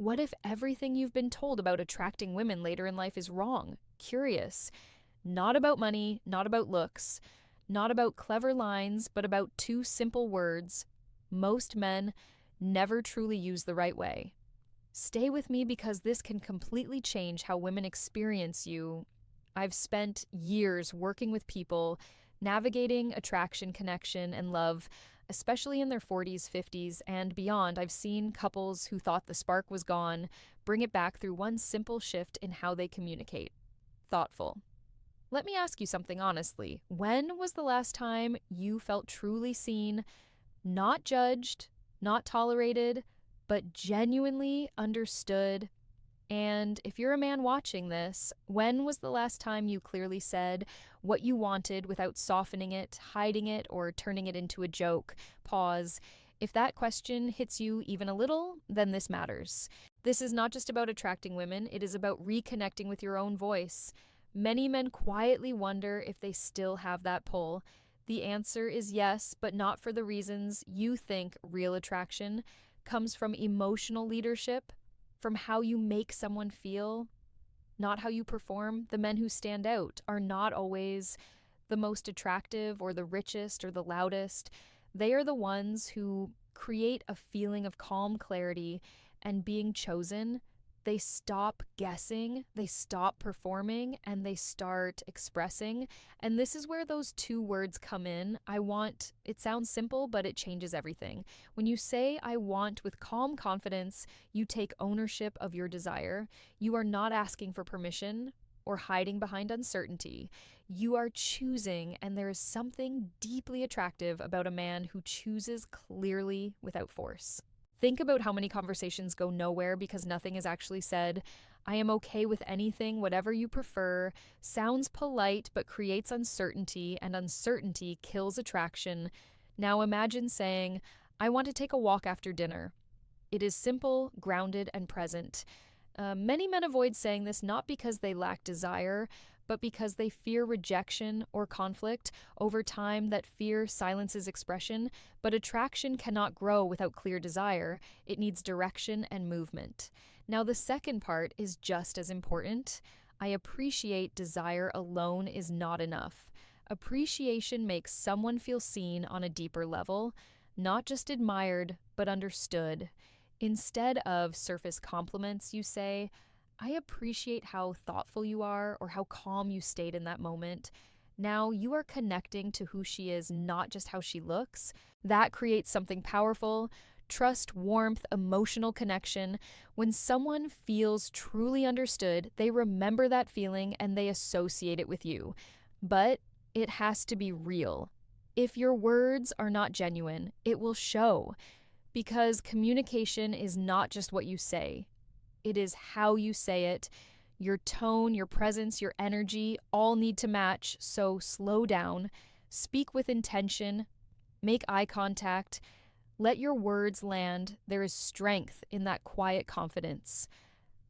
What if everything you've been told about attracting women later in life is wrong? Curious. Not about money, not about looks, not about clever lines, but about two simple words most men never truly use the right way. Stay with me because this can completely change how women experience you. I've spent years working with people, navigating attraction, connection, and love, especially in their 40s, 50s, and beyond. I've seen couples who thought the spark was gone bring it back through one simple shift in how they communicate. Thoughtful. Let me ask you something honestly. When was the last time you felt truly seen, not judged, not tolerated, but genuinely understood? And if you're a man watching this, when was the last time you clearly said what you wanted without softening it, hiding it, or turning it into a joke? Pause. If that question hits you even a little, then this matters. This is not just about attracting women, it is about reconnecting with your own voice. Many men quietly wonder if they still have that pull. The answer is yes, but not for the reasons you think. Real attraction comes from emotional leadership, from how you make someone feel, not how you perform. The men who stand out are not always the most attractive or the richest or the loudest. They are the ones who create a feeling of calm clarity and being chosen. They stop guessing, they stop performing, and they start expressing. And this is where those two words come in. I want, it sounds simple, but it changes everything. When you say I want with calm confidence, you take ownership of your desire. You are not asking for permission or hiding behind uncertainty. You are choosing, and there is something deeply attractive about a man who chooses clearly without force. Think about how many conversations go nowhere because nothing is actually said. I am okay with anything, whatever you prefer. Sounds polite but creates uncertainty, and uncertainty kills attraction. Now imagine saying, I want to take a walk after dinner. It is simple, grounded, and present. Many men avoid saying this not because they lack desire, but because they fear rejection or conflict. Over time, that fear silences expression, but attraction cannot grow without clear desire. It needs direction and movement. Now, the second part is just as important. I appreciate desire alone is not enough. Appreciation makes someone feel seen on a deeper level, not just admired, but understood. Instead of surface compliments, you say, I appreciate how thoughtful you are or how calm you stayed in that moment. Now you are connecting to who she is, not just how she looks. That creates something powerful. Trust, warmth, emotional connection. When someone feels truly understood, they remember that feeling and they associate it with you. But it has to be real. If your words are not genuine, it will show. Because communication is not just what you say. It is how you say it. Your tone, your presence, your energy all need to match. So slow down, speak with intention, make eye contact, let your words land. There is strength in that quiet confidence.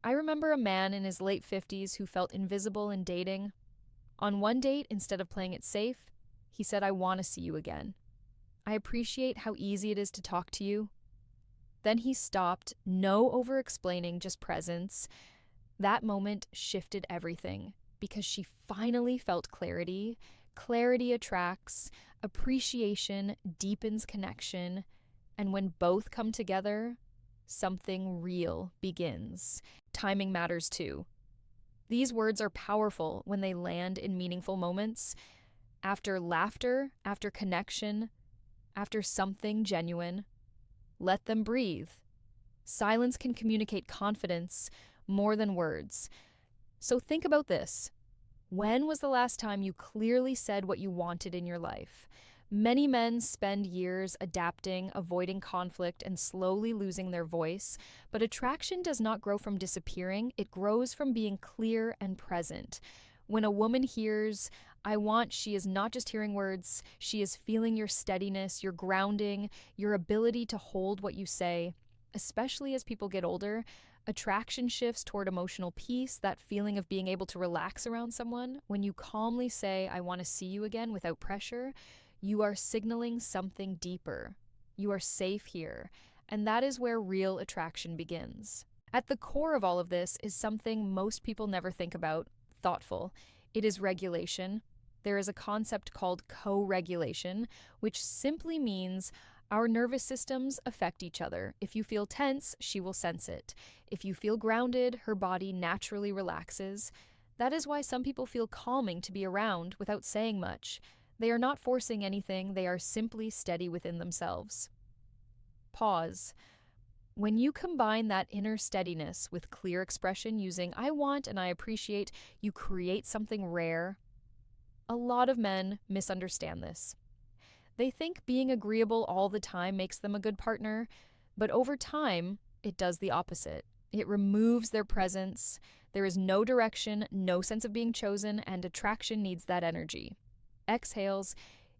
I remember a man in his late 50s who felt invisible in dating. On one date, instead of playing it safe, he said, I want to see you again. I appreciate how easy it is to talk to you. Then he stopped, no over-explaining, just presence. That moment shifted everything because she finally felt clarity. Clarity attracts, appreciation deepens connection, and when both come together, something real begins. Timing matters too. These words are powerful when they land in meaningful moments. After laughter, after connection, after something genuine, let them breathe. Silence can communicate confidence more than words. So think about this. When was the last time you clearly said what you wanted in your life? Many men spend years adapting, avoiding conflict, and slowly losing their voice. But attraction does not grow from disappearing. It grows from being clear and present. When a woman hears, I want, she is not just hearing words, she is feeling your steadiness, your grounding, your ability to hold what you say. Especially as people get older, attraction shifts toward emotional peace, that feeling of being able to relax around someone. When you calmly say, I want to see you again without pressure, you are signaling something deeper. You are safe here. And that is where real attraction begins. At the core of all of this is something most people never think about: thoughtful. It is regulation. There is a concept called co-regulation, which simply means our nervous systems affect each other. If you feel tense, she will sense it. If you feel grounded, her body naturally relaxes. That is why some people feel calming to be around without saying much. They are not forcing anything, they are simply steady within themselves. Pause. When you combine that inner steadiness with clear expression using "I want" and "I appreciate," you create something rare. A lot of men misunderstand this. They think being agreeable all the time makes them a good partner, but over time, it does the opposite. It removes their presence. There is no direction, no sense of being chosen, and attraction needs that energy. Exhales.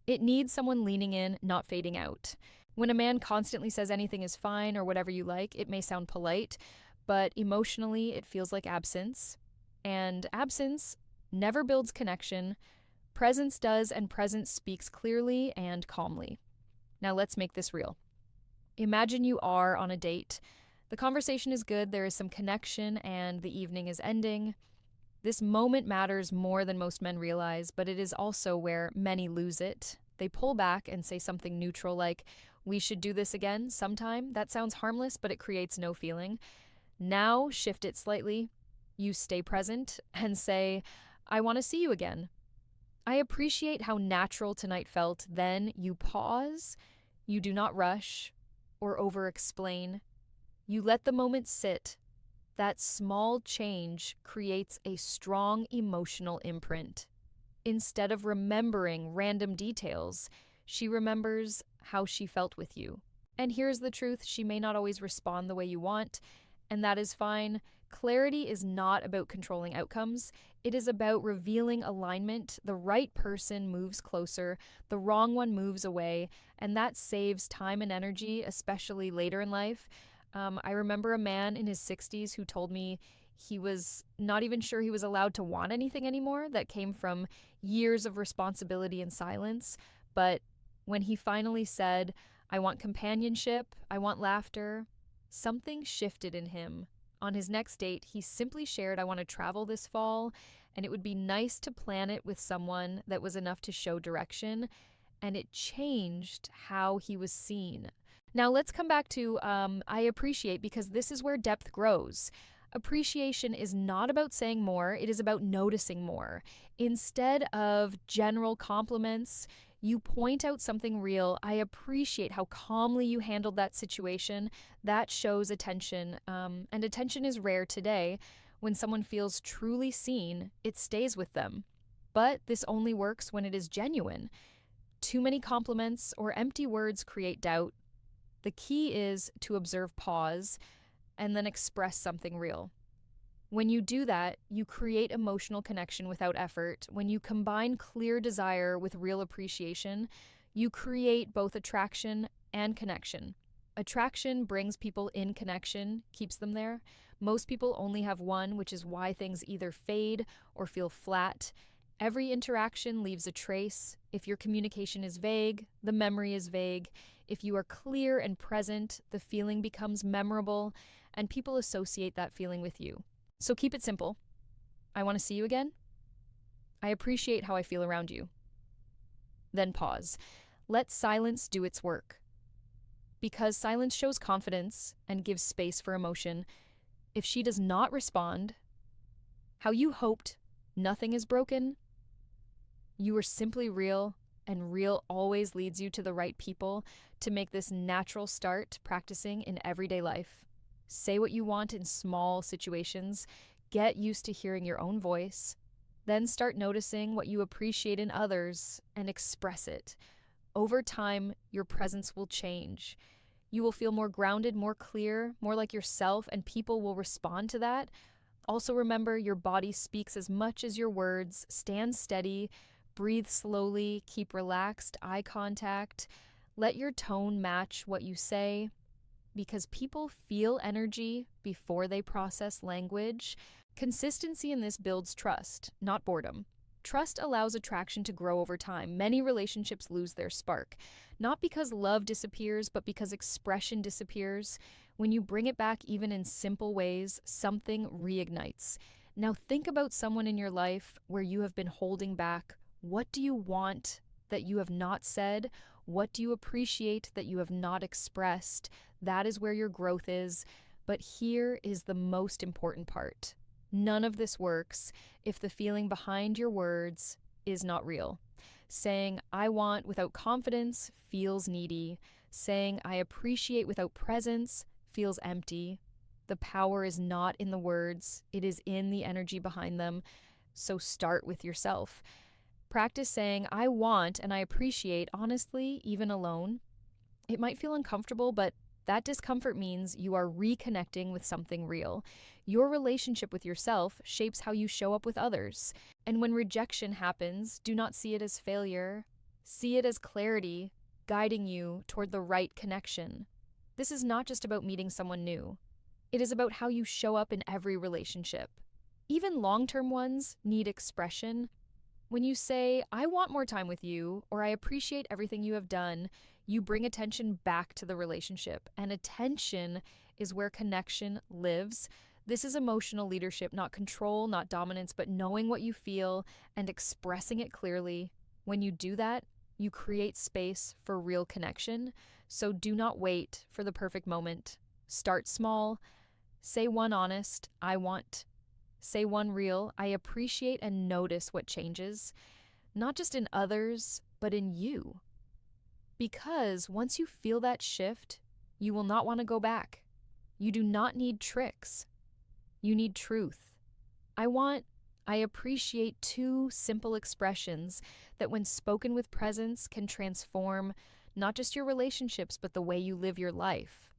It needs someone leaning in, not fading out. When a man constantly says anything is fine or whatever you like, it may sound polite, but emotionally it feels like absence. And absence never builds connection. Presence does, and presence speaks clearly and calmly. Now let's make this real. Imagine you are on a date. The conversation is good, there is some connection, and the evening is ending. This moment matters more than most men realize, but it is also where many lose it. They pull back and say something neutral like, "We should do this again sometime." That sounds harmless, but it creates no feeling. Now shift it slightly. You stay present and say, "I want to see you again." "I appreciate how natural tonight felt." Then you pause. You do not rush or over-explain. You let the moment sit. That small change creates a strong emotional imprint. Instead of remembering random details, she remembers how she felt with you. And here's the truth: she may not always respond the way you want, and that is fine. Clarity is not about controlling outcomes. It is about revealing alignment. The right person moves closer, the wrong one moves away, and that saves time and energy, especially later in life. I remember a man in his 60s who told me he was not even sure he was allowed to want anything anymore. That came from years of responsibility and silence. But when he finally said, "I want companionship, I want laughter," something shifted in him. On his next date, he simply shared, "I want to travel this fall, and it would be nice to plan it with someone that was enough to show direction." And it changed how he was seen. Now let's come back to I appreciate, because this is where depth grows. Appreciation is not about saying more, it is about noticing more. Instead of general compliments, you point out something real. "I appreciate how calmly you handled that situation." That shows attention, and attention is rare today. When someone feels truly seen, it stays with them. But this only works when it is genuine. Too many compliments or empty words create doubt. The key is to observe, pause, and then express something real. When you do that, you create emotional connection without effort. When you combine clear desire with real appreciation, you create both attraction and connection. Attraction brings people in, connection keeps them there. Most people only have one, which is why things either fade or feel flat. Every interaction leaves a trace. If your communication is vague, the memory is vague. If you are clear and present, the feeling becomes memorable, and people associate that feeling with you. So keep it simple. "I want to see you again. I appreciate how I feel around you." Then pause. Let silence do its work. Because silence shows confidence and gives space for emotion. If she does not respond how you hoped, nothing is broken. You are simply real, and real always leads you to the right people to make this natural start practicing in everyday life. Say what you want in small situations. Get used to hearing your own voice. Then start noticing what you appreciate in others and express it. Over time, your presence will change. You will feel more grounded, more clear, more like yourself, and people will respond to that. Also remember, your body speaks as much as your words. Stand steady, breathe slowly, keep relaxed eye contact. Let your tone match what you say, because people feel energy before they process language. Consistency in this builds trust, not boredom. Trust allows attraction to grow over time. Many relationships lose their spark, not because love disappears, but because expression disappears. When you bring it back, even in simple ways, something reignites. Now, think about someone in your life where you have been holding back. What do you want that you have not said? What do you appreciate that you have not expressed? That is where your growth is. But here is the most important part. None of this works if the feeling behind your words is not real. Saying, I want without confidence feels needy. Saying, I appreciate without presence feels empty. The power is not in the words, it is in the energy behind them. So start with yourself. Practice saying, I want and I appreciate, honestly, even alone. It might feel uncomfortable, but that discomfort means you are reconnecting with something real. Your relationship with yourself shapes how you show up with others. And when rejection happens, do not see it as failure. See it as clarity, guiding you toward the right connection. This is not just about meeting someone new. It is about how you show up in every relationship. Even long-term ones need expression. When you say, I want more time with you, or I appreciate everything you have done, you bring attention back to the relationship. And attention is where connection lives. This is emotional leadership, not control, not dominance, but knowing what you feel and expressing it clearly. When you do that, you create space for real connection. So do not wait for the perfect moment. Start small. Say one honest, I want. Say one real, I appreciate, and notice what changes, not just in others, but in you. Because once you feel that shift, you will not want to go back. You do not need tricks. You need truth. I appreciate two simple expressions that, when spoken with presence, can transform not just your relationships, but the way you live your life.